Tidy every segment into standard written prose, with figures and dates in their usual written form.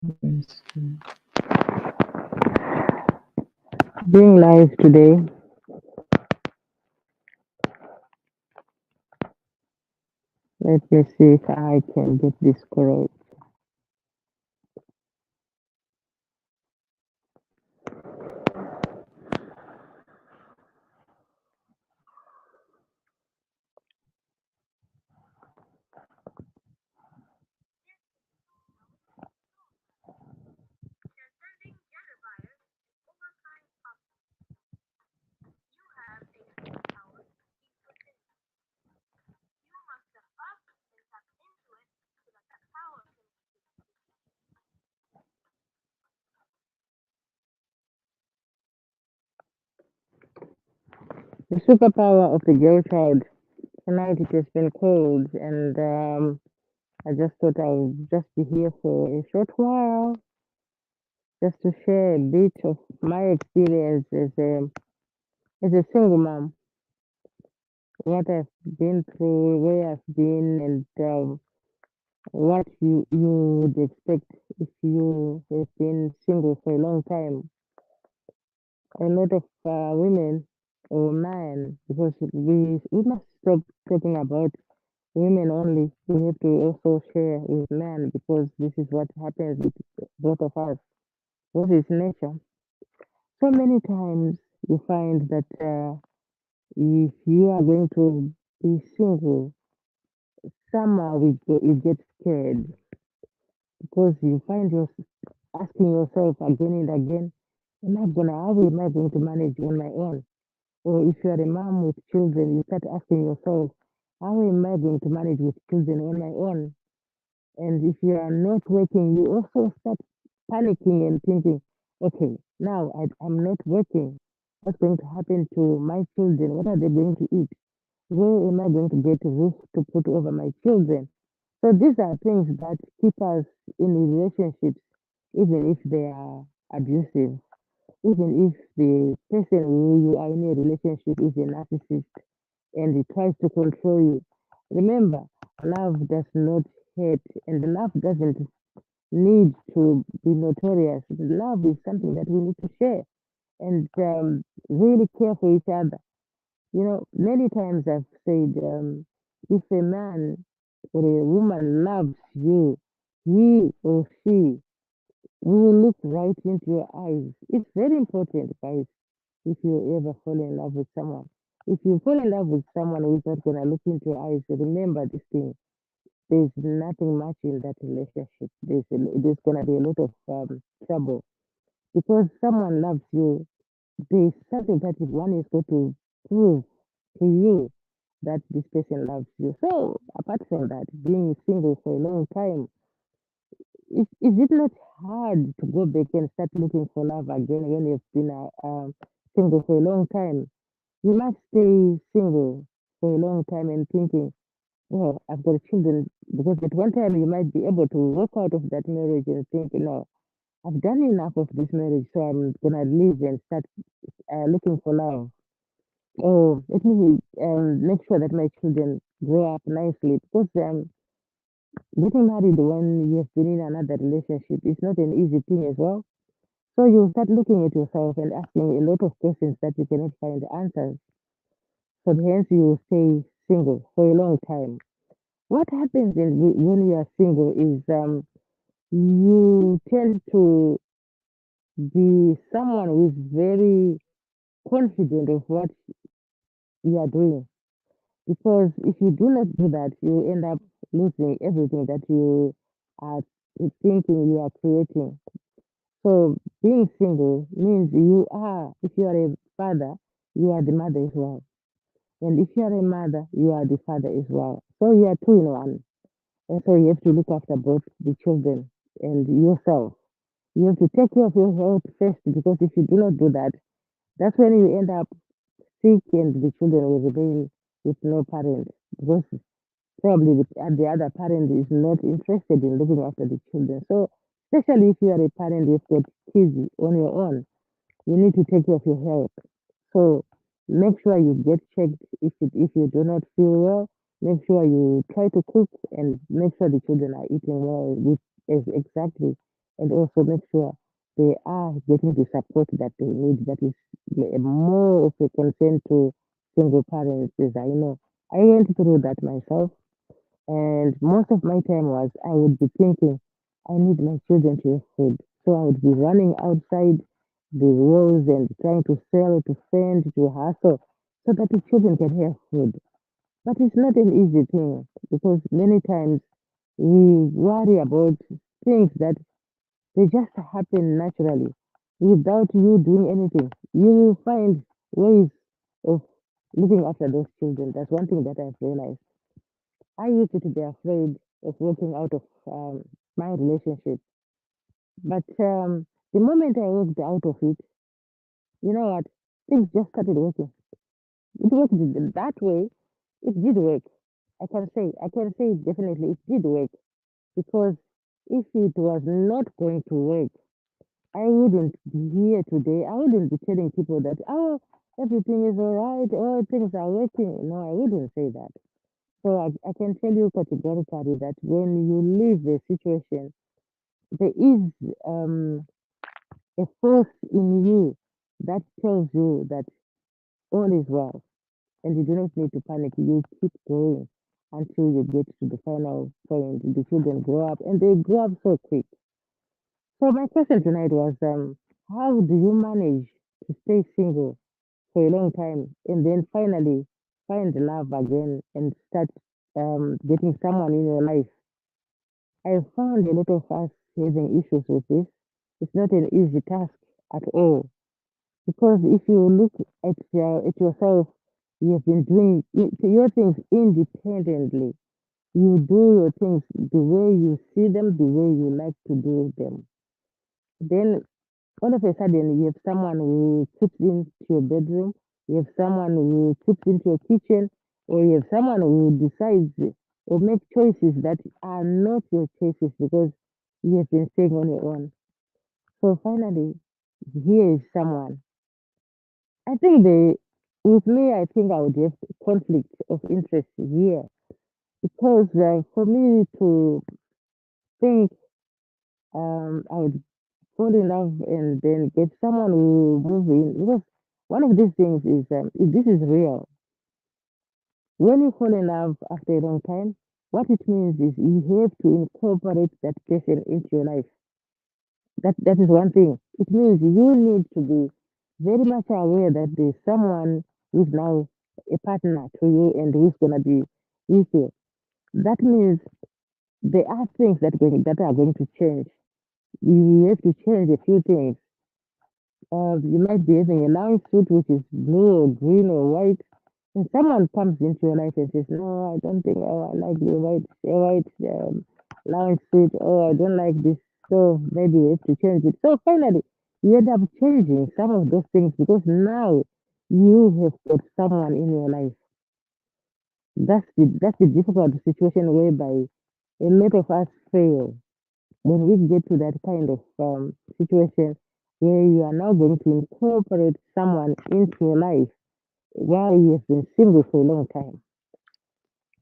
Yes. Being live today, let me see if I can get this correct. The superpower of the girl child. Tonight it has been cold, and I just thought I would just be here for a short while, just to share a bit of my experience as a single mom, what I've been through, where I've been, and what you would expect if you have been single for a long time. A lot of women or men, because we must stop talking about women only. We have to also share with men because this is what happens with both of us. What is nature? So many times you find that if you are going to be single, somehow you get scared because you find yourself asking yourself again and again, how am I going to manage on my own? Or if you are a mom with children, you start asking yourself, how am I going to manage with children on my own? And if you are not working, you also start panicking and thinking, okay, now I'm not working. What's going to happen to my children? What are they going to eat? Where am I going to get a roof to put over my children? So these are things that keep us in relationships, even if they are abusive, even if the person who you are in a relationship is a narcissist and he tries to control you. Remember, love does not hate, and love doesn't need to be notorious. Love is something that we need to share and really care for each other. You know, many times I've said, if a man or a woman loves you, he or she will look right into your eyes. It's very important, guys, if you ever fall in love with someone. If you fall in love with someone who's not going to look into your eyes, remember this thing. There's nothing much in that relationship. There's going to be a lot of trouble because someone loves you. There's something that one is going to prove to you that this person loves you. So, apart from that, being single for a long time, is it not hard to go back and start looking for love again when you've been single for a long time? You must stay single for a long time and thinking, well, I've got children, because at one time you might be able to walk out of that marriage and think, I've done enough of this marriage, so I'm gonna leave and start looking for love. Oh, let me make sure that my children grow up nicely, because getting married when you have been in another relationship is not an easy thing as well. So you start looking at yourself and asking a lot of questions that you cannot find answers. So hence you stay single for a long time. What happens when you are single is you tend to be someone who is very confident of what you are doing. Because if you do not do that, you end up losing everything that you are thinking you are creating. So being single means if you are a father, you are the mother as well. And if you are a mother, you are the father as well. So you are two in one. And so you have to look after both the children and yourself. You have to take care of your health first, because if you do not do that, that's when you end up sick and the children will remain with no parent, because probably the other parent is not interested in looking after the children. So, especially if you are a parent, you've got kids on your own, you need to take care of your health. So, make sure you get checked if you do not feel well. Make sure you try to cook and make sure the children are eating well, with exactly and also make sure they are getting the support that they need. That is more of a concern to single parents. As I know, I went through that myself, and most of my time was I would be thinking, I need my children to have food. So I would be running outside the walls and trying to sell, to fend, to hustle, so that the children can have food. But it's not an easy thing because many times we worry about things that they just happen naturally without you doing anything. You will find ways of looking after those children. That's one thing that I've realized. I used to be afraid of walking out of my relationship, but the moment I walked out of it, you know what? Things just started working. It worked that way. It did work. I can say definitely it did work because if it was not going to work, I wouldn't be here today. I wouldn't be telling people that, oh, everything is all right, oh, things are working. No, I wouldn't say that. So I can tell you categorically that when you leave a situation, there is a force in you that tells you that all is well and you do not need to panic. You keep going until you get to the final point. The children grow up and they grow up so quick. So my question tonight was, how do you manage to stay single for a long time and then finally find love again and start getting someone in your life? I found a lot of us having issues with this. It's not an easy task at all because if you look at yourself, you have been doing your things independently. You do your things the way you see them, the way you like to do them. Then all of a sudden, you have someone who chips into your bedroom, you have someone who chips into your kitchen, or you have someone who decides or make choices that are not your choices because you have been staying on your own. So finally, here is someone. I think with me, I think I would have conflict of interest here because for me to think I would fall in love and then get someone who move in because one of these things is if this is real. When you fall in love after a long time, what it means is you have to incorporate that person into your life. That is one thing. It means you need to be very much aware that there's someone who's now a partner to you and who's gonna be with you. That means there are things that are going to change. You have to change a few things. You might be having a nice suit which is blue or green or white, and someone comes into your life and says, "No, I don't think I like the white lounge suit. Oh, I don't like this. So maybe you have to change it." So finally, you end up changing some of those things because now you have got someone in your life. That's the difficult situation whereby a lot of us fail when we get to that kind of situation where you are now going to incorporate someone into your life while you have been single for a long time.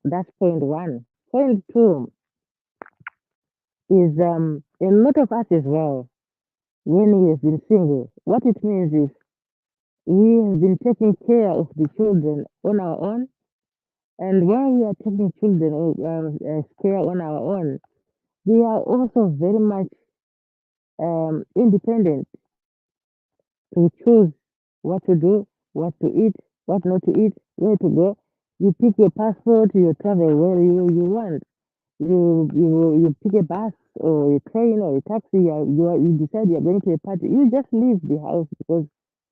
That's point one. Point two is a lot of us as well, when we have been single, what it means is we have been taking care of the children on our own. And while we are taking children care on our own, we are also very much independent to choose what to do, what to eat, what not to eat, where to go. You pick your passport, you travel where you want. You pick a bus or a train or a taxi. You decide you're going to a party. You just leave the house because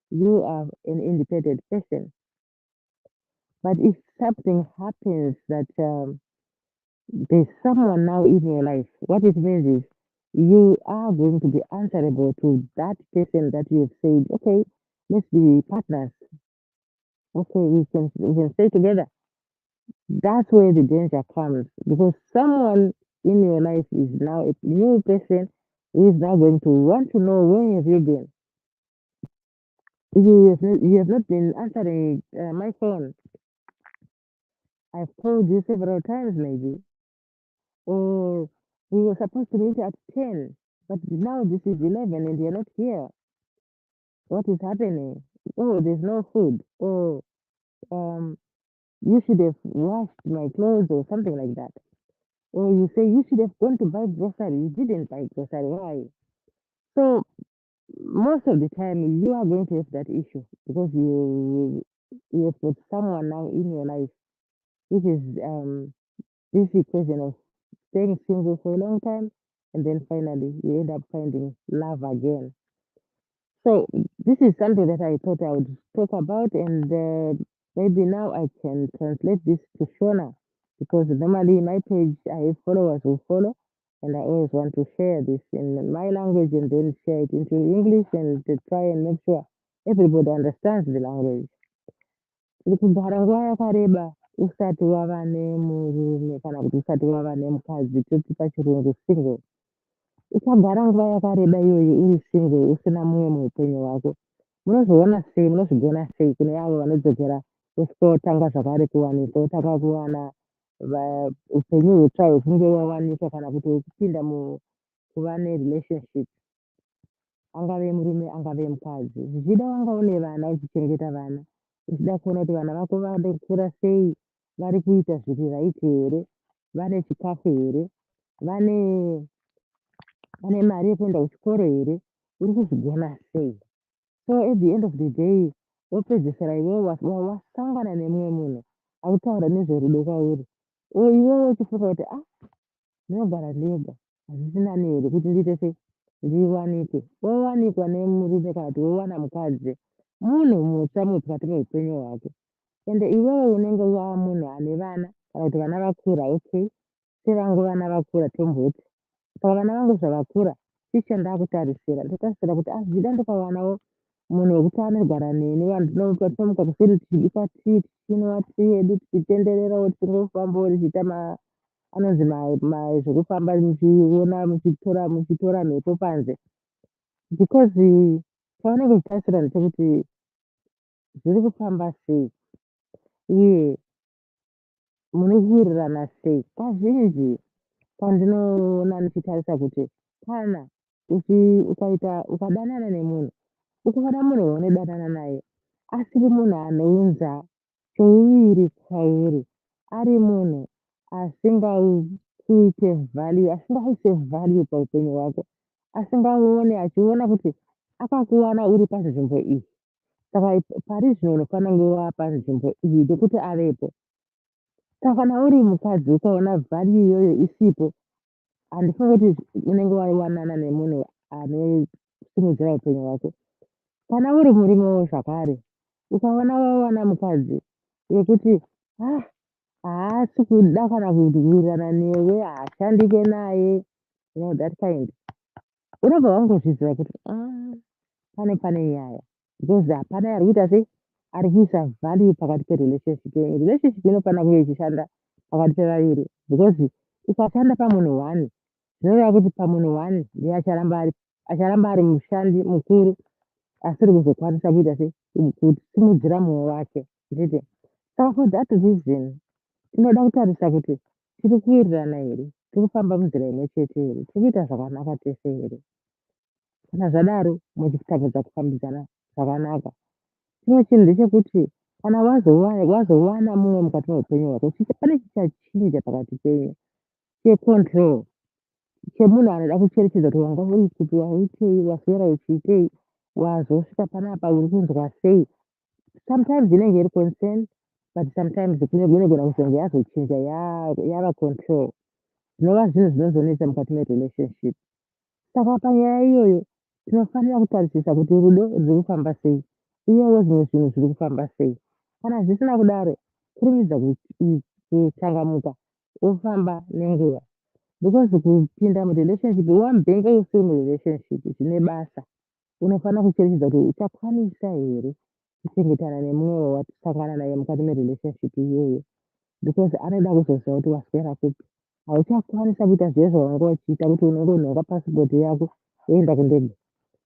you are an independent person. But if something happens that there's someone now in your life, what it means is you are going to be answerable to that person that you have said, okay, let's be partners. Okay, we can stay together. That's where the danger comes because someone in your life is now a new person who is now going to want to know where have you been. You have not been answering my phone. I've called you several times maybe, or we were supposed to meet at 10. But now this is 11 and you're not here. What is happening? Oh, there's no food. Oh, um, you should have washed my clothes or something like that. Or you say you should have gone to buy grocery. You didn't buy grocery. Why? So most of the time you are going to have that issue because you have got someone now in your life which is this equation of staying single for a long time and then finally you end up finding love again. So this is something that I thought I would talk about, and maybe now I can translate this to Shona because normally my page I have followers who follow, and I always want to share this in my language and then share it into English and to try and make sure everybody understands the language. Kugara nguva yakareba usati wava nemurume kana kuti usati wava nemukadzi toti pachirungu single. Uchagara nguva yakareba iyoyo uri single usina mumwe muupenyu hwako. Munozviona sei, munozvigona sei kune avo vanodzokera vosvika zvakare kuwanika, votanga kuwana upenyu hutsva hwekunge wawanikwa kana kuti hwekupinda kuva nerelationship, angave murume angave mukadzi. Zvichida wanga une vana uchichengeta vana, uchida kuona kuti vana vako vakura sei, vari kuita zviri raiti here, vane chikafu here, vane mari yekuenda kuchikoro here, uri kuzvigona sei. So at the end of the day wopedzisira iwewe wasangana nemumwe munhu akutaura nezverudo kwauri, iwewe uchifunga kuti ndinogara ndega hazvisina here kuti ndiite sei ndiwanike. Wowanikwa nemurume kana kuti wowana mukadzi, munhu mutsva mukati meupenyu hwako, ende iwewe unenge wava munhu ane vana kana kuti vana vakura. Okay, sevangu vana vakura tomboti, saka vana vangu zvavakura chichi chandakutarisira, ndotarisira kuti zvida ndikawanawo munhu wekuti anogara neni, vandinomuka kuseri tichibika tii tichinwa tii yedu tichitendererawo tingofambawo tichiita anonzi zvekufamba muchiona muchitora mhepo panze, because chaunenge uchitarisira ndechekuti zviri kufamba sei uye munowirirana sei. Kazhinji pandinoona ndichitarisa kuti kana ukadanana nemunhu, ukaona munhu waunodanana naye asiri munhu anounza chouviri kwauri, ari munhu asingakuite value, asingaise value paupenyu hwako, achiona kuti akakuwana uri panzvimbo iyi, saka pari zvino unofanira kunge wava panzvimbo iyi nekuti avepo. Saka kana uri mukadzi ukaona value iyoyo isipo, handifungi kuti unenge wawanana nemunhu anosimudzira upenyu hwako. Kana uri murumewo zvakare, ukaona wawana mukadzi wekuti haasi kuda kana kuwirirana newe, haashandike naye, that kind, unobva wangozviziva kuti pane nyaya, because hapana ari kuita sei, ari kuisa value pakati perelationship. Relationship inofanira kunge ichishanda pakati pevaviri, because ikashanda pamunhu one zvinoreva kuti pamunhu one ndiye acharamba ari mushandi mukuru asiri kuzokwanisa kuita sei, kusimudzira mumwe wake, nditi. Saka for that reason tinoda kutarisa kuti tiri kuwirirana here, tiri kufamba munzira imwe chete here, tiri kuita zvakanaka tese here. Kana zvadaro muchitangidza kufambidzana zvakanaka. Chimwe chinhu ndechekuti kana wazowana mumwe mukati meupenyu hwako, pane chichachinja pakati penyu checontrol, chemunhu anoda kucherechedza kuti wanga uri kuti waitei, waswera uchiitei, wazosvika panapa uri kunzwa sei. Sometimes inenge iri concern, but sometimes inogona kuzonge yazochinja yava control, zvinova zvinhu zvinozonetsa mukati merelationship. Saka panyaya iyoyo tinofanira kutarisisa kuti rudo rwuri kufamba sei, uyewo zvimwe zvinhu zviri kufamba sei. Kana zvisina kudaro, kurumidza kuchangamuka wofamba nenguva, because kupinda murelationship wamubhenga usiri murelationship zvine basa, unofanira kucherechedza kuti uchakwanisa here kuchengetana nemumwe wawatisangana naye mukati merelationship iyoyo, because anoda kuzoziva kuti waswera kupi. Hauchakwanisa kuita zviye zvawanga uchiita kuti unongonhonga pasipoti yako woenda kundege.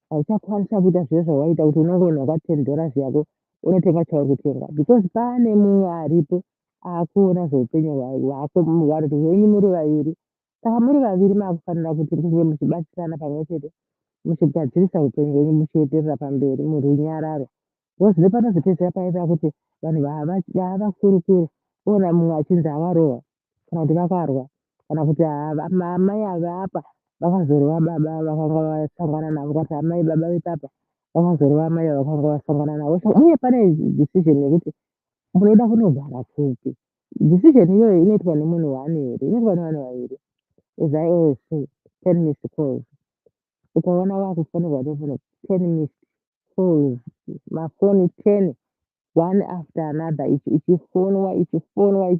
Hauchakwanisa kuita zviye zvawaita kuti unongonhonga $10 yako unotenga chauri kutenga, because pane mumwe aripo akuona zveupenyu hwako, vanhu hwenyu muri vaviri, Saka muri vaviri makufanira kuti munge muchibatsirana pamwe chete muchigadzirisa upenyu hwenyu muchienderera pamberi muri runyararo. Because nepanozopedzera paita kuti vanhu havakurukuri ona mumwe achinzi avarohwa kana kuti vakarwa kana kuti amai ava apa vakazorova baba vakanga vasangana navo kuti amai baba vepapa vakazorova amai ava vakanga vasangana navo. So uye pane decision yekuti munoda kunogara kupi. Decision iyoyo inoitwa nemunhu one here, inoitwa nevanhu vaviri. As I always say, 10 missed calls. Ukaona wakufanirwa nemunhu 10 missed calls, mafoni 10 one after another ichifonwa ichifonwa.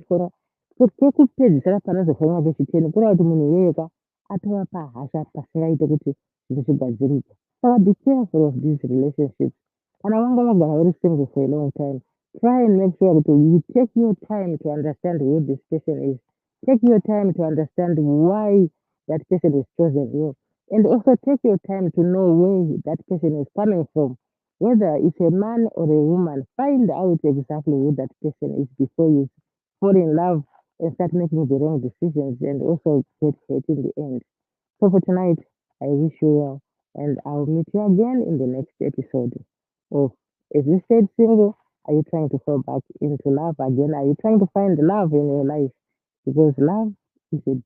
So kwekupedzisira panozofonwa pechi10 kureva kuti munhu iyeyeka atova pahasha pasingaite kuti zvinhu zvigadzirike. Saka be careful of these relationships. Kana vanga vagara vari single for a long time, try and make sure that you take your time to understand who this person is. Take your time to understand why that person is chosen you. And also take your time to know where that person is coming from. Whether it's a man or a woman, find out exactly who that person is before you fall in love and start making the wrong decisions and also get hurt in the end. So for tonight, I wish you well, and I'll meet you again in the next episode. Oh, as you stayed single, are you trying to fall back into love again? Are you trying to find love in your life? Because love is a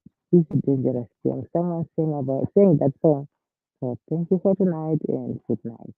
dangerous thing. Someone sang that song. So thank you for tonight and good night.